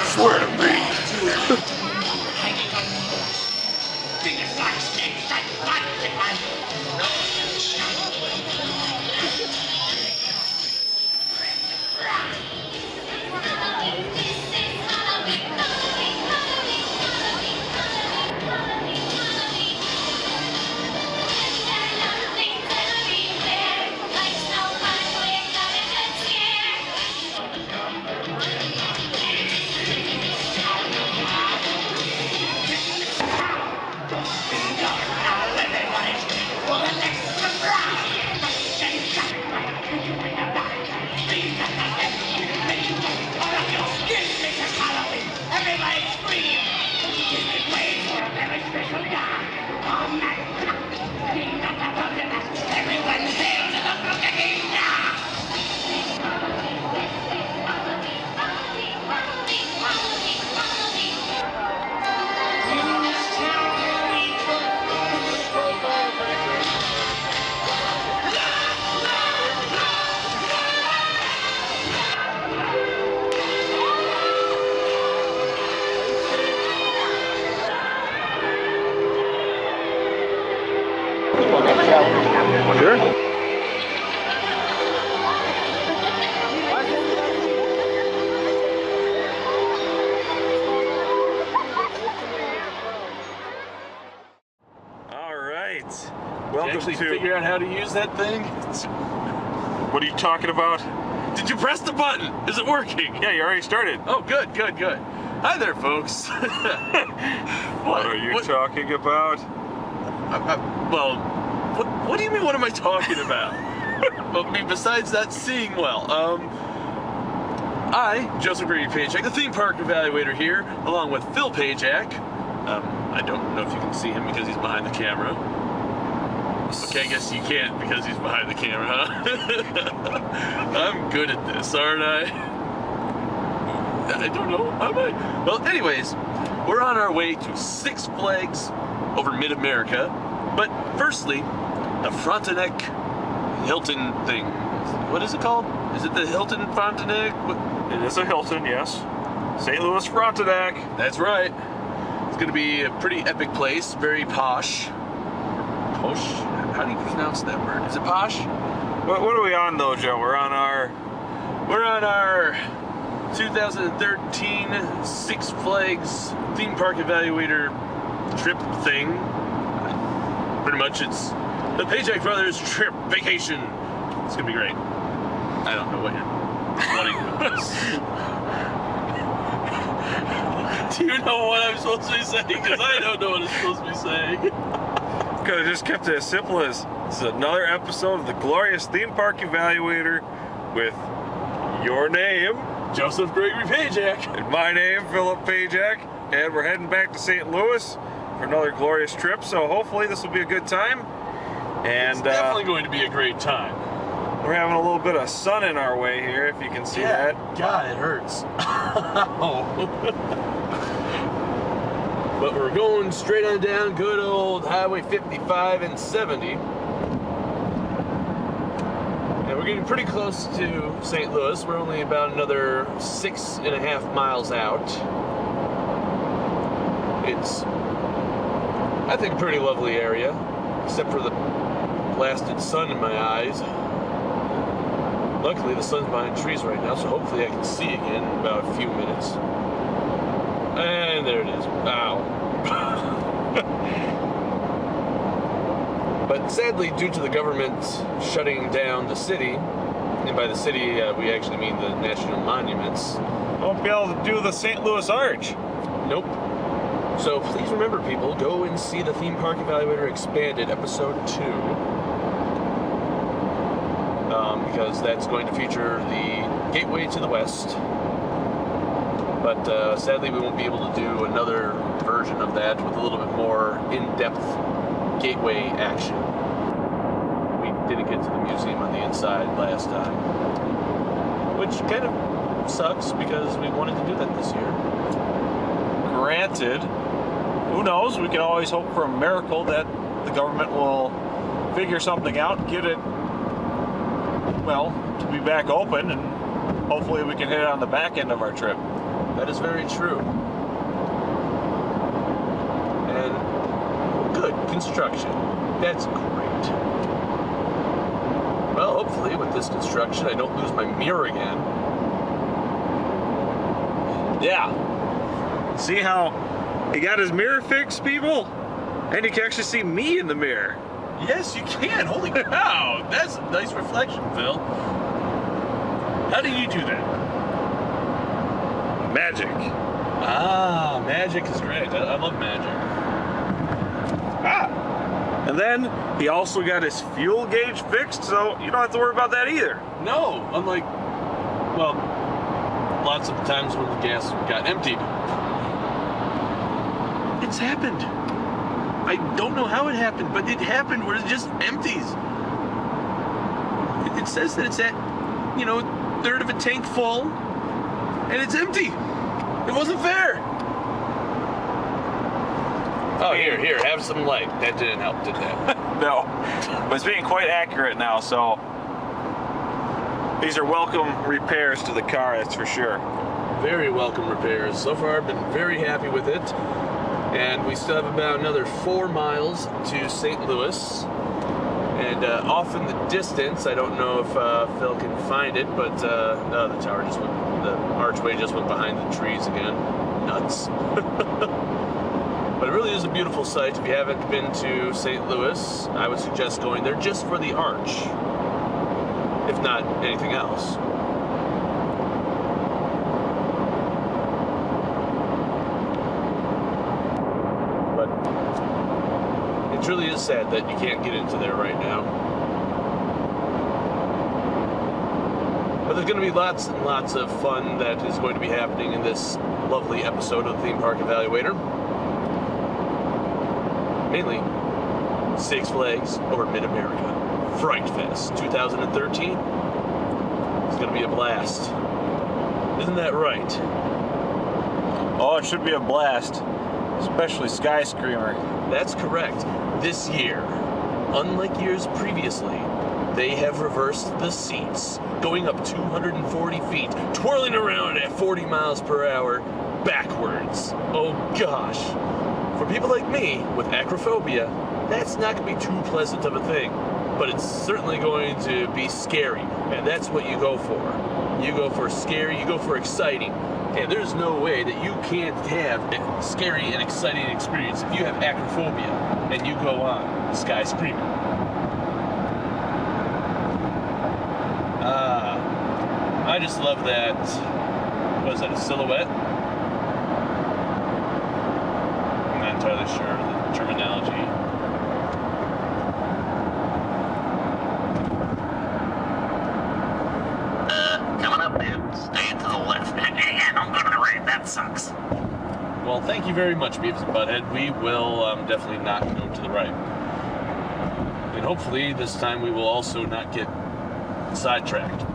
Swear to me. Sure. All right. Welcome to figure out how to use that thing. What are you talking about? Did you press the button? Is it working? Yeah, you already started. Oh, good, good, good. Hi there, folks. What are you talking about? Well, what do you mean? What am I talking about? Well, I mean, besides that, seeing well. I, Joseph Brady Pagac, the theme park evaluator here, along with Phil Pagac. I don't know if you can see him because he's behind the camera. Okay, I guess you can't because he's behind the camera, huh? I'm good at this, aren't I? I don't know, am I? Well, anyways, we're on our way to Six Flags over Mid-America. But firstly, the Frontenac Hilton thing. What is it called? Is it the Hilton Frontenac? It is a Hilton, yes. St. Louis Frontenac. That's right. It's going to be a pretty epic place, very posh. Posh? How do you pronounce that word? Is it posh? What are we on though, Joe? We're on our 2013 Six Flags theme park evaluator trip thing. Pretty much it's the Pagac Brothers trip vacation. It's gonna be great. I don't know what you're Do you know what I'm supposed to be saying? Because I don't know what I'm supposed to be saying. Could have just kept it as simple as this is another episode of the Glorious Theme Park Evaluator with your name, Joseph Gregory Pagac. and my name, Philip Pagac, and we're heading back to St. Louis for another glorious trip, so hopefully this will be a good time. And it's definitely going to be a great time. We're having a little bit of sun in our way here, if you can see that. God, it hurts. But we're going straight on down good old Highway 55 and 70. And we're getting pretty close to St. Louis. We're only about another 6.5 miles out. It's, I think, a pretty lovely area, except for the blasted sun in my eyes. Luckily, the sun's behind trees right now, so hopefully I can see again in about a few minutes. And there it is. Ow. But sadly, due to the government shutting down the city, and by the city we actually mean the national monuments, Won't be able to do the St. Louis Arch. Nope. So please remember, people, go and see the Theme Park Evaluator Expanded Episode 2. Because that's going to feature the gateway to the west. But sadly, we won't be able to do another version of that with a little bit more in-depth gateway action. We didn't get to the museum on the inside last time, which kind of sucks because we wanted to do that this year. Granted, who knows? We can always hope for a miracle that the government will figure something out and get it, well, to be back open, and hopefully we can hit it on the back end of our trip. That is very true. And good construction. That's great. Well, hopefully with this construction I don't lose my mirror again. Yeah. See how he got his mirror fixed, people? And you can actually see me in the mirror. Yes, you can. Holy cow. That's a nice reflection, Phil. How do you do that? Magic. Ah, magic is great. I love magic. Ah. And then he also got his fuel gauge fixed, so you don't have to worry about that either. No, unlike, well, lots of times when the gas got emptied. It's happened. I don't know how it happened, but it happened where it just empties. It says that it's at, you know, a third of a tank full, and it's empty. It wasn't fair. Oh, here, have some light. That didn't help, did that? No, but it's being quite accurate now, so these are welcome repairs to the car, that's for sure. Very welcome repairs. So far, I've been very happy with it. And we still have about another 4 miles to St. Louis. And off in the distance, I don't know if Phil can find it, but no, the tower just went, the archway just went behind the trees again. Nuts. But it really is a beautiful sight. If you haven't been to St. Louis, I would suggest going there just for the arch, if not anything else. But it really is sad that you can't get into there right now. But there's going to be lots and lots of fun that is going to be happening in this lovely episode of the Theme Park Evaluator. Mainly Six Flags over Mid-America. Fright Fest 2013. It's going to be a blast. Isn't that right? Oh, it should be a blast, especially Sky Screamer. That's correct. This year, unlike years previously, they have reversed the seats, going up 240 feet, twirling around at 40 miles per hour, backwards. Oh gosh. For people like me, with acrophobia, that's not going to be too pleasant of a thing. But it's certainly going to be scary, and that's what you go for. You go for scary, you go for exciting. And there's no way that you can't have a scary and exciting experience if you have acrophobia and you go on Sky Screamer. I just love that. What is that, a silhouette? I'm not entirely sure of the terminology. Coming up, dude. Stay to the left. Yeah, don't go to the right. That sucks. Well, thank you very much, Beavis and Butthead. We will definitely not go to the right. And hopefully this time we will also not get sidetracked.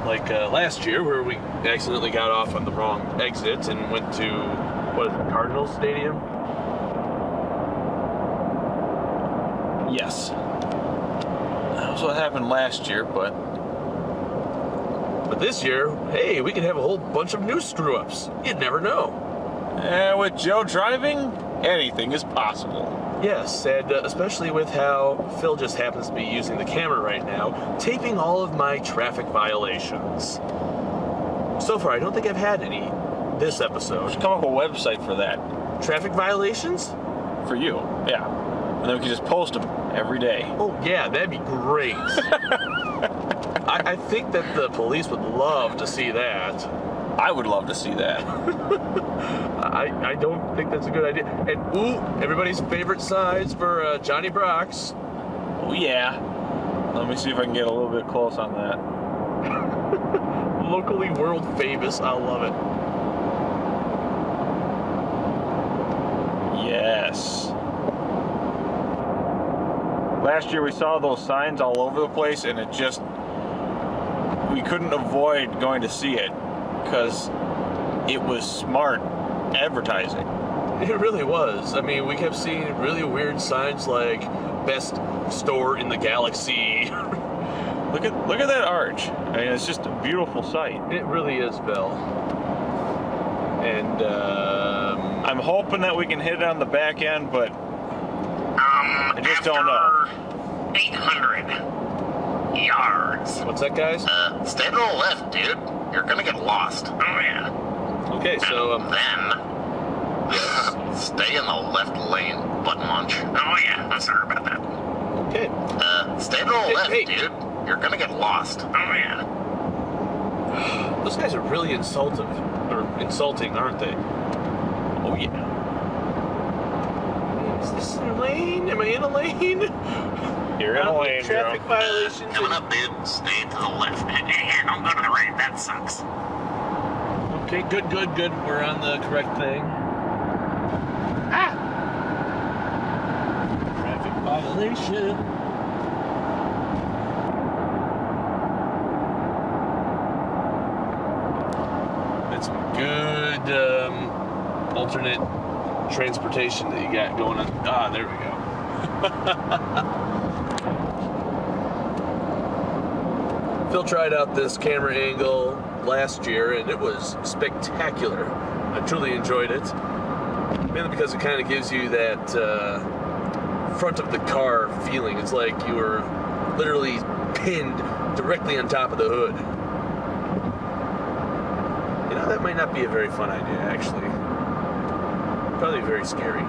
Like last year, where we accidentally got off on the wrong exit and went to, what is it, Cardinals Stadium? Yes. That was what happened last year, but this year, hey, we could have a whole bunch of new screw-ups. You'd never know. with Joe driving, anything is possible. Yes, and especially with how Phil just happens to be using the camera right now, taping all of my traffic violations. So far, I don't think I've had any this episode. Just come up with a website for that. Traffic violations? For you, yeah. And then we can just post them every day. Oh, yeah, that'd be great. I think that the police would love to see that. I would love to see that. I don't think that's a good idea. And, ooh, everybody's favorite size for Johnny Brock's. Oh, yeah. Let me see if I can get a little bit close on that. Locally world famous. I love it. Yes. Last year we saw those signs all over the place, and it just, we couldn't avoid going to see it because it was smart advertising. It really was. I mean, we kept seeing really weird signs like best store in the galaxy. Look at that arch. I mean, it's just a beautiful sight. It really is, Bill. And I'm hoping that we can hit it on the back end, but I just don't know. 800 yards. what's that, guys? Stay to the left, dude. You're gonna get lost. Oh, yeah. Okay, so Then, stay in the left lane, butt munch. Oh, yeah. I'm sorry about that. okay. Stay to the left, hey. dude. You're gonna get lost. Oh, yeah. Those guys are really insulting, aren't they? Oh yeah. Is this in a lane? Am I in a lane? You're in a lane, Traffic Joe. violations. Coming up, dude. Stay to the left. Yeah, don't go to the right. That sucks. Okay, good. We're on the correct thing. Ah! Traffic violation. That's some good alternate transportation that you got going on. Ah, there we go. Phil tried out this camera angle last year and it was spectacular. I truly enjoyed it. Mainly because it kind of gives you that front of the car feeling. It's like you were literally pinned directly on top of the hood. You know, that might not be a very fun idea, actually. Probably very scary.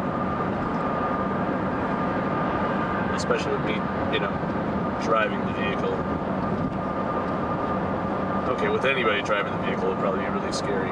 Especially with me, driving the vehicle. Okay, with anybody driving the vehicle, it'd probably be really scary.